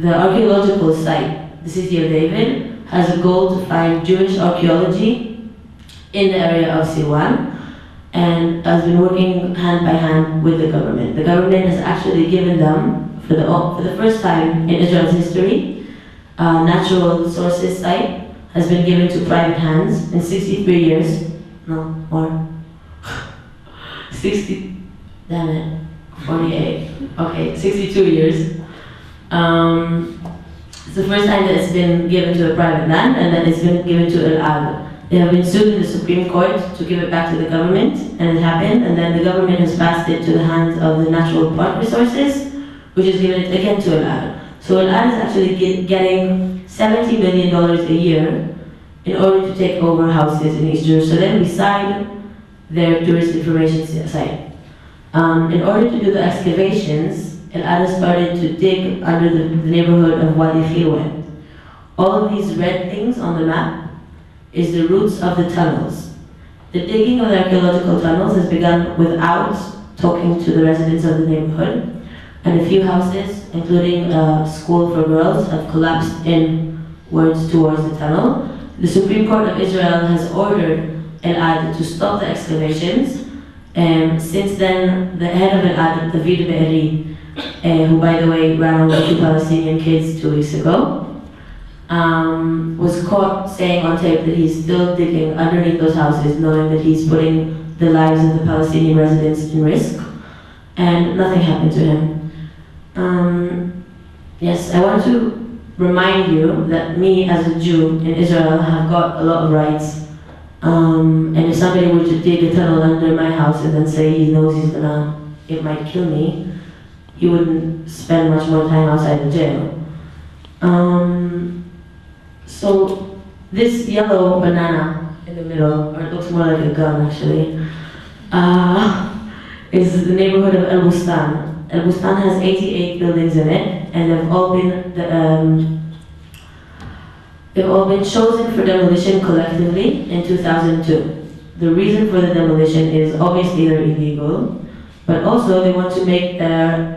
The archaeological site, the city of David, has a goal to find Jewish archaeology in the area of Silwan, and has been working hand by hand with the government. The government has actually given them, for the first time in Israel's history, a natural sources site has been given to private hands in 63 years. No, more. 60, damn it, 48. Okay, 62 years. It's the first time that it's been given to a private land, and that it's been given to Al-Ad. They have been sued in the Supreme Court to give it back to the government, and it happened, and then the government has passed it to the hands of the Natural Park Resources, which has given it again to Al-Ad. So Al-Ad is actually getting $70 million a year in order to take over houses in East Jerusalem beside their tourist information site. In order to do the excavations, Al-Ad started to dig under the neighborhood of Wadi Khirwe. All of these red things on the map is the roots of the tunnels. The digging of the archaeological tunnels has begun without talking to the residents of the neighborhood, and a few houses, including a school for girls, have collapsed inwards towards the tunnel. The Supreme Court of Israel has ordered Al-Ad to stop the excavations, and since then the head of Al-Ad, David Be'eri, who by the way ran over 2 Palestinian kids 2 weeks ago, was caught saying on tape that he's still digging underneath those houses, knowing that he's putting the lives of the Palestinian residents in risk, and nothing happened to him. Yes, I want to remind you that me as a Jew in Israel have got a lot of rights, and if somebody were to dig a tunnel under my house and then say he knows it might kill me, he wouldn't spend much more time outside the jail. So this yellow banana in the middle, or it looks more like a gun actually, is the neighborhood of El Bustan. El Bustan has 88 buildings in it, and they've all been chosen for demolition collectively in 2002. The reason for the demolition is obviously they're illegal, but also they want to make their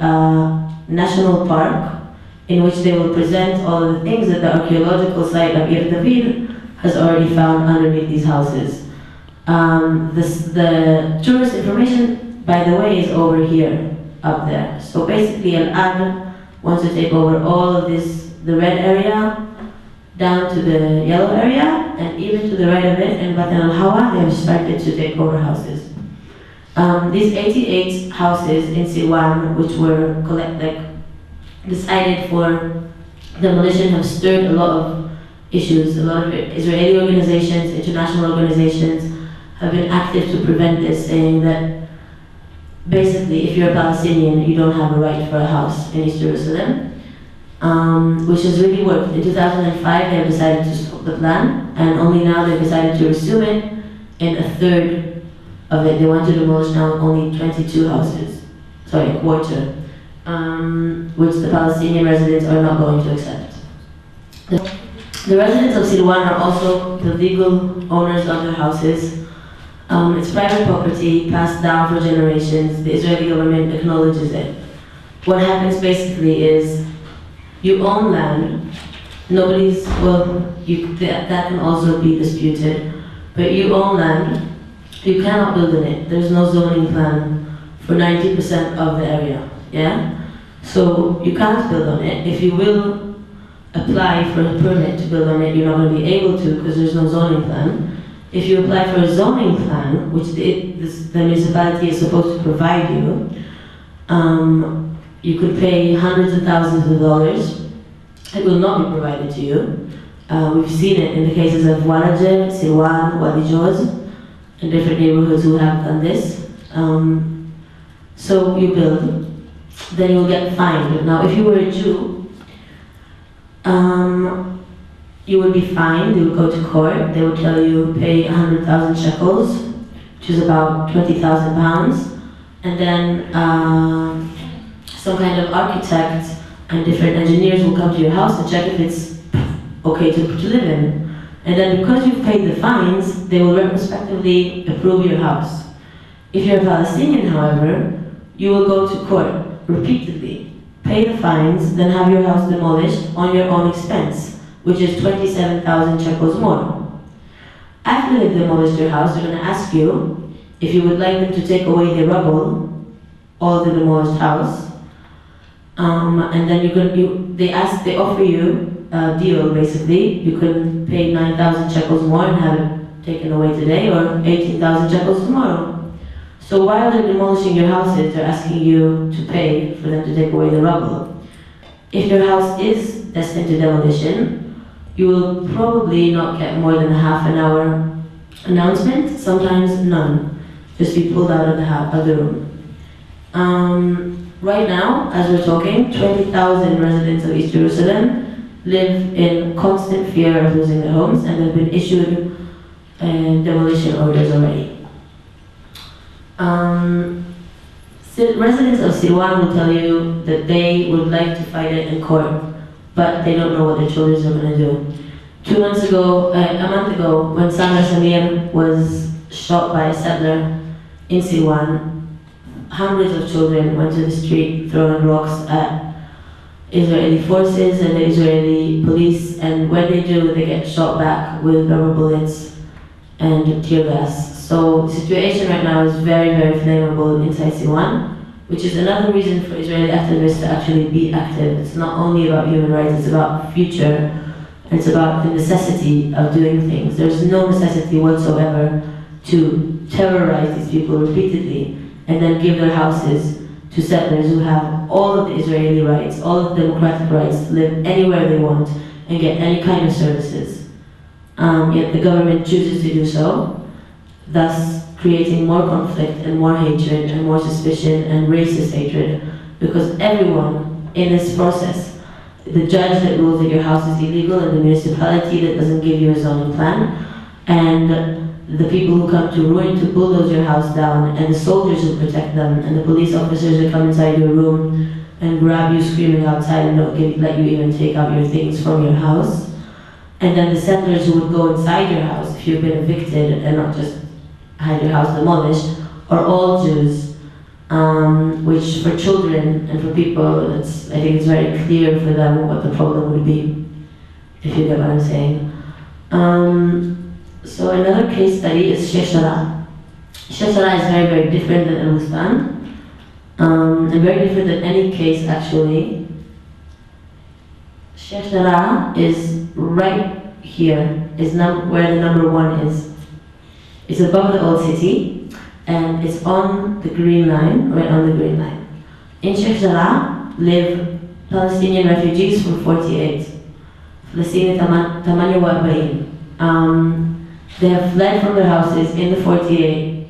national park in which they will present all of the things that the archaeological site of Ir David has already found underneath these houses. The tourist information, by the way, is over here, up there. So basically Al-Ad wants to take over all of this, the red area, down to the yellow area, and even to the right of it, in Batan al-Hawa, they have started to take over houses. These 88 houses in Silwan, which were decided for demolition, have stirred a lot of issues. A lot of Israeli organizations, international organizations have been active to prevent this, saying that basically if you're a Palestinian, you don't have a right for a house in East Jerusalem, which has really worked. In 2005, they have decided to stop the plan, and only now they've decided to resume it in a third of it. They want to demolish now only 22 houses, sorry, a quarter. Which the Palestinian residents are not going to accept. The residents of Silwan are also the legal owners of their houses. It's private property passed down for generations. The Israeli government acknowledges it. What happens basically is you own land. Nobody's, that can also be disputed, but you own land. You cannot build on it. There's no zoning plan for 90% of the area. Yeah? So you can't build on it. If you will apply for a permit to build on it, you're not going to be able to because there's no zoning plan. If you apply for a zoning plan, which the municipality is supposed to provide you, you could pay hundreds of thousands of dollars. It will not be provided to you. We've seen it in the cases of Walajer, Silwan, Wadi Joz, and different neighborhoods who have done this. So you build, then you'll get fined. Now, if you were a Jew, you would be fined. You would go to court. They would tell you pay 100,000 shekels, which is about 20,000 pounds, and then some kind of architect and different engineers will come to your house and check if it's okay to live in. And then because you've paid the fines, they will retrospectively approve your house. If you're a Palestinian, however, you will go to court repeatedly, pay pay the fines, then have your house demolished on your own expense, which is 27,000 shekels more. After they've demolished your house, they're going to ask you if you would like them to take away the rubble, all of the demolished house, and then they offer you a deal basically. You can pay 9,000 shekels more and have it taken away today, or 18,000 shekels tomorrow. So while they're demolishing your houses, they're asking you to pay for them to take away the rubble. If your house is destined to demolition, you will probably not get more than a half an hour announcement, sometimes none. Just be pulled out of the room. Right now, as we're talking, 20,000 residents of East Jerusalem live in constant fear of losing their homes, and they've been issued demolition orders already. Residents of Silwan will tell you that they would like to fight it in court, but they don't know what their children are going to do. A month ago, when Samar Samir was shot by a settler in Silwan, hundreds of children went to the street throwing rocks at Israeli forces and the Israeli police, and when they do, they get shot back with rubber bullets and tear gas. So the situation right now is very, very flammable inside Silwan, which is another reason for Israeli activists to actually be active. It's not only about human rights, it's about future, and it's about the necessity of doing things. There's no necessity whatsoever to terrorize these people repeatedly and then give their houses to settlers who have all of the Israeli rights, all of the democratic rights to live anywhere they want and get any kind of services. Yet the government chooses to do so, thus creating more conflict and more hatred and more suspicion and racist hatred, because everyone in this process, the judge that rules that your house is illegal and the municipality that doesn't give you a zoning plan, and the people who come to ruin to bulldoze your house down, and the soldiers who protect them, and the police officers that come inside your room and grab you screaming outside and don't let you even take out your things from your house, and then the settlers who would go inside your house if you've been evicted and not just had your house demolished, are all Jews, which for children and for people, I think it's very clear for them what the problem would be, if you get what I'm saying. So another case study is Sheikh Jarrah. Sheikh Jarrah is very, very different than Al-Bustan, and very different than any case actually. Sheikh Jarrah is right here, is where the number 1 is. It's above the old city, and it's on the green line, right on the green line. In Sheikh Jarrah live Palestinian refugees from 48. Palestinian 48. They have fled from their houses in the 48,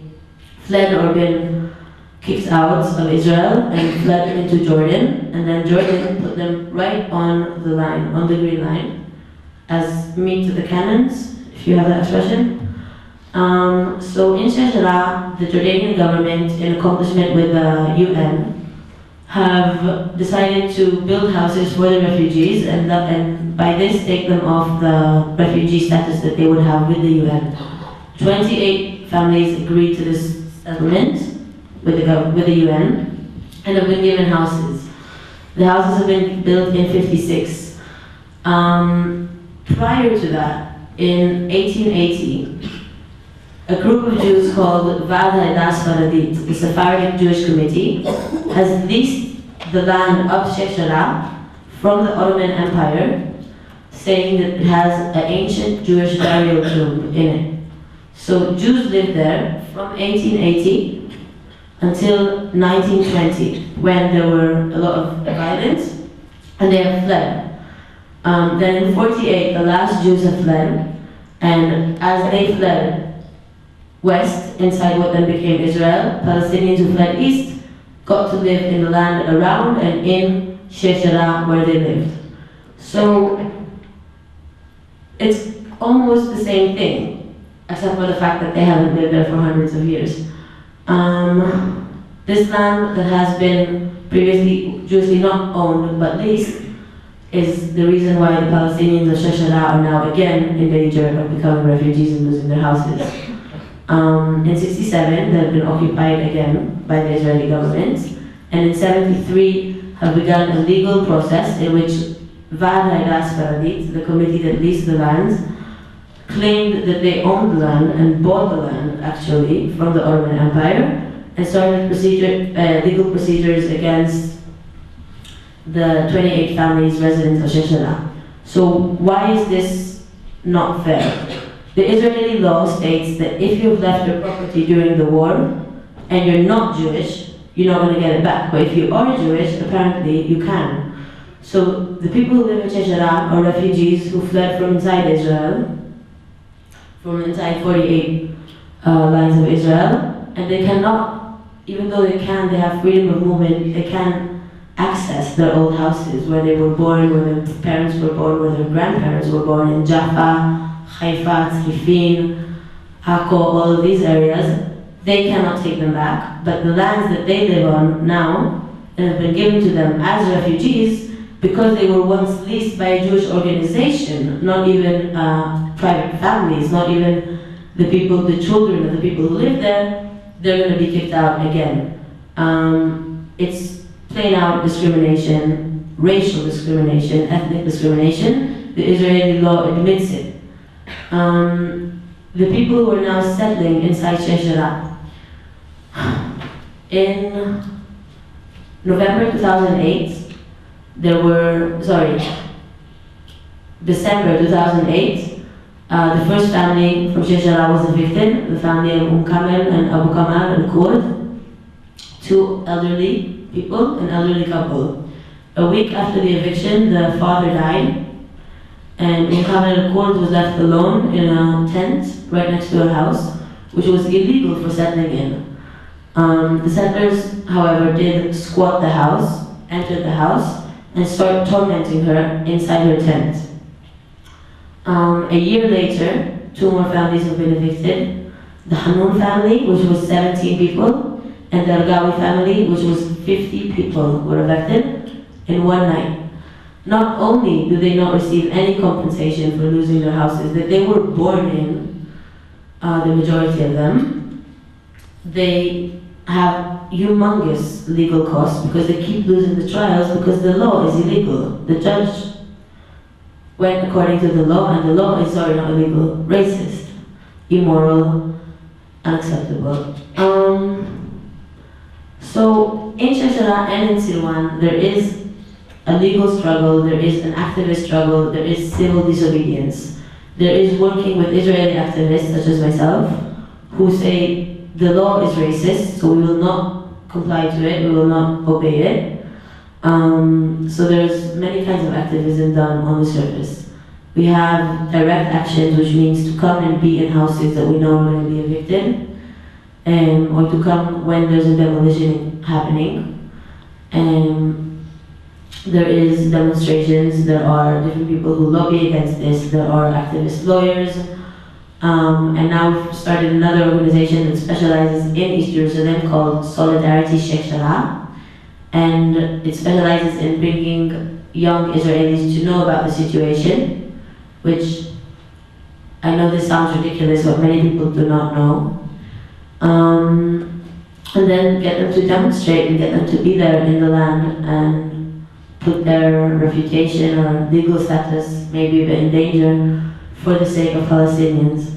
fled or been kicked out of Israel and fled into Jordan, and then Jordan put them right on the line, on the green line, as meat to the cannons, if you have that expression. So in Sheikh Jarrah, the Jordanian government, in accomplishment with the UN, have decided to build houses for the refugees, and by this take them off the refugee status that they would have with the UN. 28 families agreed to this settlement with the UN and have been given houses. The houses have been built in 56. Prior to that, in 1880, a group of Jews called Va'ad Ha'edah Sfaradit, the Sephardic Jewish Committee, has leased the land of Sheikh Jarrah from the Ottoman Empire, saying that it has an ancient Jewish burial tomb in it. So Jews lived there from 1880 until 1920, when there were a lot of violence, and they have fled. Then in 48, the last Jews have fled, and as they fled west, inside what then became Israel, Palestinians who fled east got to live in the land around and in Sheikh Jarrah where they lived. So it's almost the same thing, except for the fact that they haven't lived there for hundreds of years. This land that has been previously Jewishly not owned but leased is the reason why the Palestinians of Sheikh Jarrah are now again in danger of becoming refugees and losing their houses. In 67, they have been occupied again by the Israeli government, and in 73, have begun a legal process in which Vada Paradit, the committee that leased the land, claimed that they owned the land and bought the land actually from the Ottoman Empire and started legal procedures against the 28 families resident of Sheshela. So why is this not fair? The Israeli law states that if you've left your property during the war and you're not Jewish, you're not going to get it back. But if you are Jewish, apparently you can. So the people who live in Sheshela are refugees who fled from inside Israel, from inside 48 lines of Israel, and they cannot, even though they have freedom of movement, they can't access their old houses where they were born, where their parents were born, where their grandparents were born, in Jaffa, Haifa, Tzrifin, Akko, all of these areas. They cannot take them back, but the lands that they live on now have been given to them as refugees because they were once leased by a Jewish organization, not even private families, not even the people, the children of the people who live there. They're going to be kicked out again. It's plain out discrimination, racial discrimination, ethnic discrimination. The Israeli law admits it. The people who are now settling inside Sheshela, in November 2008, December 2008, the first family from Sheshela was evicted, the family of Kamel and Abu Kamal and Kurd, two elderly people, an elderly couple. A week after the eviction, the father died, and Kamel and Kurd was left alone in a tent right next to her house, which was illegal for settling in. The settlers, however, did squat the house, entered the house, and started tormenting her inside her tent. A year later, two more families have been evicted. The Hanun family, which was 17 people, and the Argawi family, which was 50 people, were evicted in one night. Not only do they not receive any compensation for losing their houses that they were born in, the majority of them, they have humongous legal costs because they keep losing the trials because the law is illegal. The judge went according to the law, and the law is, sorry, not illegal, racist, immoral, unacceptable. So in Sheshela and in Silwan, there is a legal struggle, there is an activist struggle, there is civil disobedience. There is working with Israeli activists, such as myself, who say the law is racist, so we will not comply to it, we will not obey it. So there's many kinds of activism done on the surface. We have direct actions, which means to come and be in houses that we know are going to be evicted, or to come when there's a demolition happening. There is demonstrations, there are different people who lobby against this, there are activist lawyers, and now we've started another organization that specializes in East Jerusalem called Solidarity Sheshela, and it specializes in bringing young Israelis to know about the situation, which I know this sounds ridiculous, but many people do not know. And then get them to demonstrate and get them to be there in the land and put their reputation or legal status maybe a bit in danger for the sake of Palestinians.